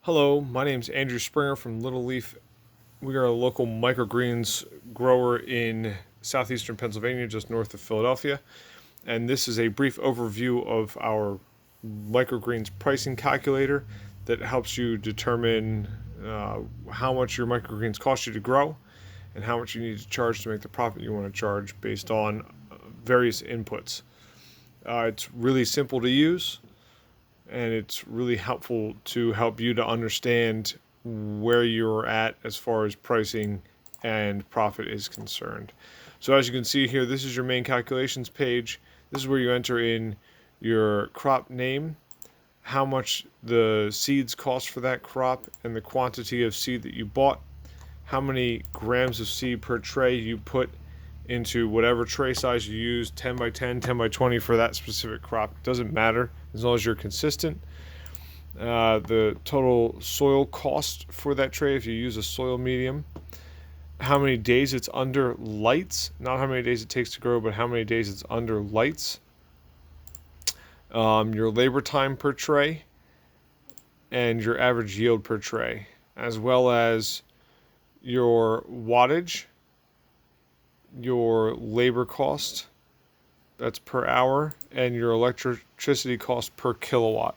Hello, my name is Andrew Springer from Little Leaf. We are a local microgreens grower in southeastern Pennsylvania, just north of Philadelphia. And this is a brief overview of our microgreens pricing calculator that helps you determine how much your microgreens cost you to grow and how much you need to charge to make the profit you want to charge based on various inputs. It's really simple to use, and it's really helpful to help you to understand where you're at as far as pricing and profit is concerned. So as you can see here, this is your main calculations page. This is where you enter in your crop name, how much the seeds cost for that crop, and the quantity of seed that you bought, how many grams of seed per tray you put into whatever tray size you use, 10 by 10, 10 by 20 for that specific crop. It doesn't matter as long as you're consistent. The total soil cost for that tray if you use a soil medium, how many days it's under lights, not how many days it takes to grow, but how many days it's under lights, your labor time per tray, and your average yield per tray, as well as your wattage, your labor cost, that's per hour, and your electricity cost per kilowatt.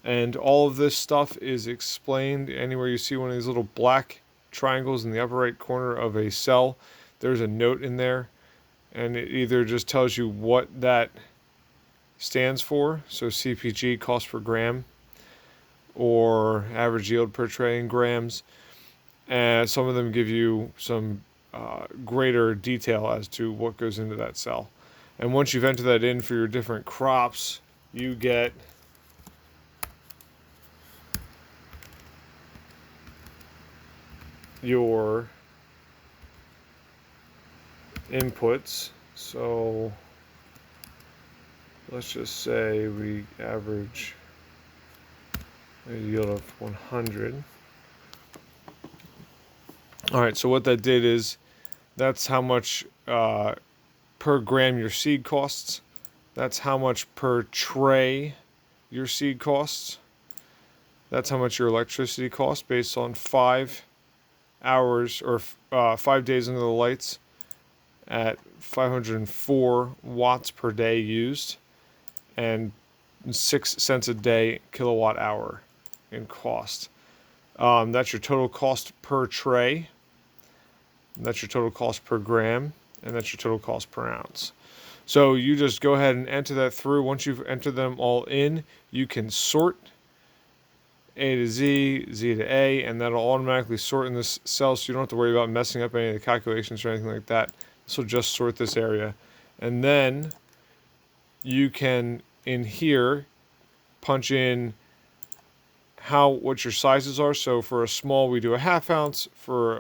And all of this stuff is explained anywhere you see one of these little black triangles in the upper right corner of a cell. There's a note in there, and it either just tells you what that stands for, so CPG, cost per gram, or average yield per tray in grams. And some of them give you some greater detail as to what goes into that cell. And once you've entered that in for your different crops, you get your inputs. So let's just say we average a yield of 100. All right, so what that did is that's how much per gram your seed costs. That's how much per tray your seed costs. That's how much your electricity costs based on 5 hours or 5 days under the lights at 504 watts per day used, and 6 cents a day kilowatt hour in cost. That's your total cost per tray. That's your total cost per gram, and that's your total cost per ounce. So you just go ahead and enter that through. Once you've entered them all in, you can sort A to Z, Z to A, and that'll automatically sort in this cell, so you don't have to worry about messing up any of the calculations or anything like that. This will just sort this area. And then you can, in here, punch in what your sizes are. So for a small, we do a ½ ounce. For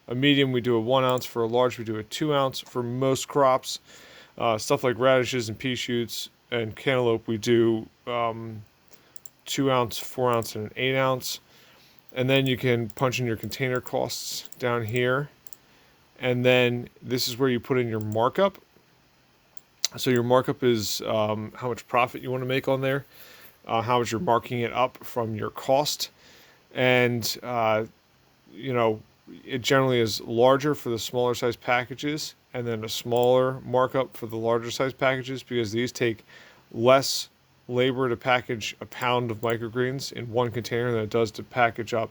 a medium, we do a 1 ounce. For a large, we do a 2 ounce. For most crops, stuff like radishes and pea shoots and cantaloupe, we do 2 ounce, 4 ounce, and an 8 ounce. And then you can punch in your container costs down here. And then this is where you put in your markup. So your markup is how much profit you want to make on there, how much you're marking it up from your cost. And, it generally is larger for the smaller size packages, and then a smaller markup for the larger size packages, because these take less labor to package a pound of microgreens in one container than it does to package up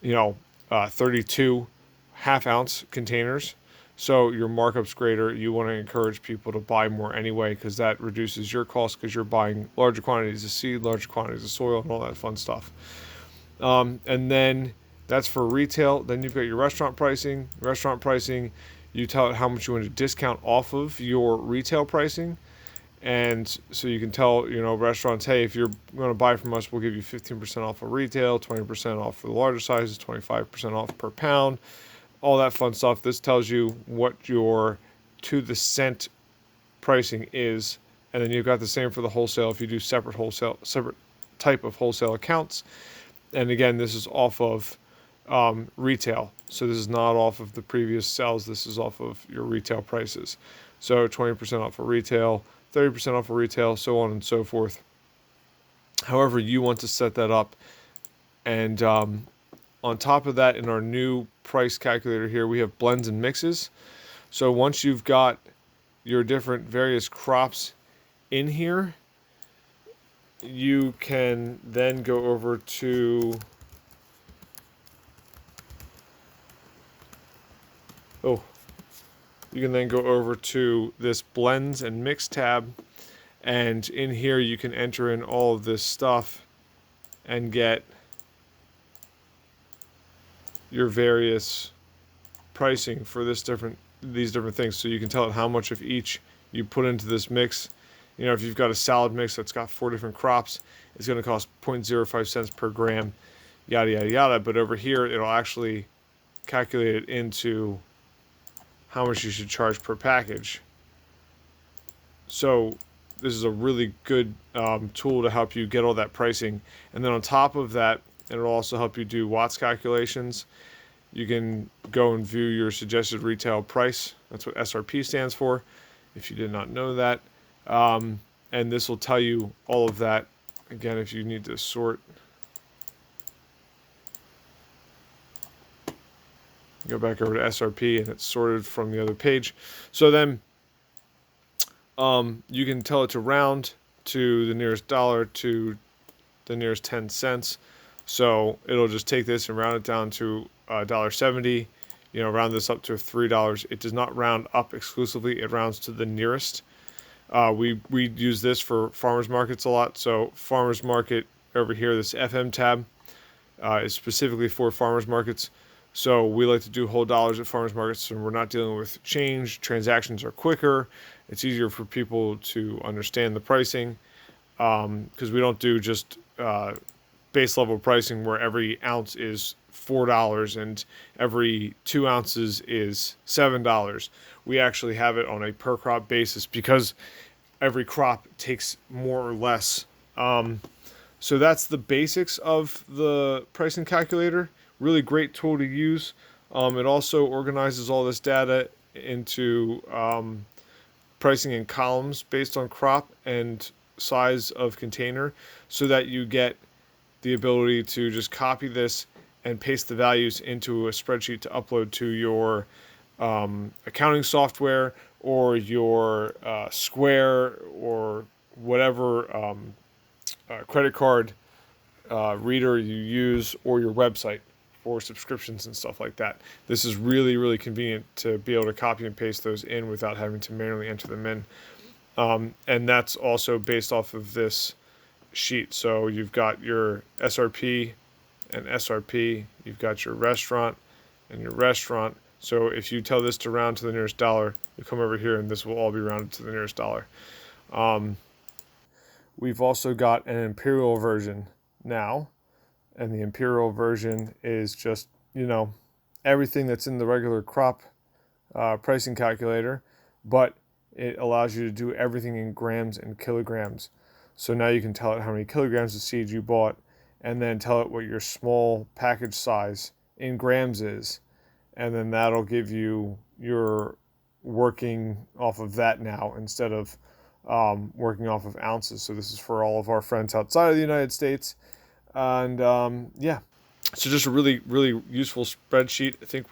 32 ½ ounce containers. So your markup's greater. You want to encourage people to buy more anyway, because that reduces your cost, because you're buying larger quantities of seed, larger quantities of soil, and all that fun stuff. And then that's for retail. Then you've got your restaurant pricing. Restaurant pricing, you tell it how much you want to discount off of your retail pricing. And so you can tell, restaurants, hey, if you're going to buy from us, we'll give you 15% off of retail, 20% off for the larger sizes, 25% off per pound, all that fun stuff. This tells you what your to the cent pricing is. And then you've got the same for the wholesale if you do separate type of wholesale accounts. And again, this is off of retail. So this is not off of the previous sales. This is off of your retail prices. So 20% off of retail, 30% off of retail, so on and so forth. However you want to set that up And on top of that, in our new price calculator here, we have blends and mixes. So once you've got your different various crops in here, you can then go over to, you can then go over to this blends and mix tab, and in here you can enter in all of this stuff and get your various pricing for these different things. So you can tell it how much of each you put into this mix. You know, if you've got a salad mix that's got 4 different crops, it's going to cost 0.05 cents per gram, yada yada yada. But over here it'll actually calculate it into how much you should charge per package. So this is a really good tool to help you get all that pricing. And then on top of that, it'll also help you do watts calculations. You can go and view your suggested retail price. That's what SRP stands for, if you did not know that. And this will tell you all of that. Again, if you need to sort, go back over to SRP and it's sorted from the other page. So then you can tell it to round to the nearest dollar to the nearest 10 cents. So it'll just take this and round it down to $1.70, you know, round this up to $3. It does not round up exclusively, it rounds to the nearest. We use this for farmers markets a lot. So farmers market over here, this FM tab is specifically for farmers markets. So we like to do whole dollars at farmers markets, so we're not dealing with change. Transactions are quicker. It's easier for people to understand the pricing, because we don't do just base level pricing where every ounce is $4 and every 2 ounces is $7. We actually have it on a per crop basis because every crop takes more or less. So that's the basics of the pricing calculator. Really great tool to use. It also organizes all this data into pricing in columns based on crop and size of container, so that you get the ability to just copy this and paste the values into a spreadsheet to upload to your accounting software or your Square or whatever credit card reader you use, or your website for subscriptions and stuff like that. This is really, really convenient to be able to copy and paste those in without having to manually enter them in. And that's also based off of this sheet. So you've got your SRP and SRP, you've got your restaurant and your restaurant. So if you tell this to round to the nearest dollar, you come over here and this will all be rounded to the nearest dollar. We've also got an imperial version now, and the imperial version is just, you know, everything that's in the regular crop pricing calculator, but it allows you to do everything in grams and kilograms. So now you can tell it how many kilograms of seed you bought, and then tell it what your small package size in grams is, and then that'll give you your working off of that now instead of working off of ounces. So this is for all of our friends outside of the United States. And yeah, so just a really, really useful spreadsheet. I think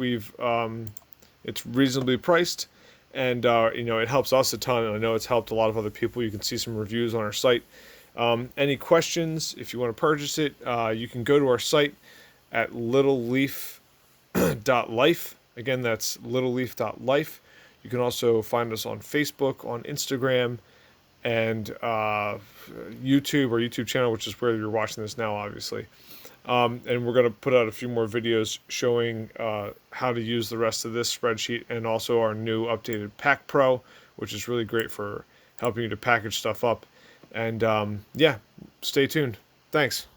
it's reasonably priced, and you know, it helps us a ton, and I know it's helped a lot of other people. You can see some reviews on our site. Any questions, if you want to purchase it, you can go to our site at littleleaf.life. Again, that's littleleaf.life. You can also find us on Facebook, on Instagram, and YouTube, our YouTube channel, which is where you're watching this now, obviously. And we're going to put out a few more videos showing how to use the rest of this spreadsheet, and also our new updated Pack Pro, which is really great for helping you to package stuff up. And yeah, stay tuned. Thanks.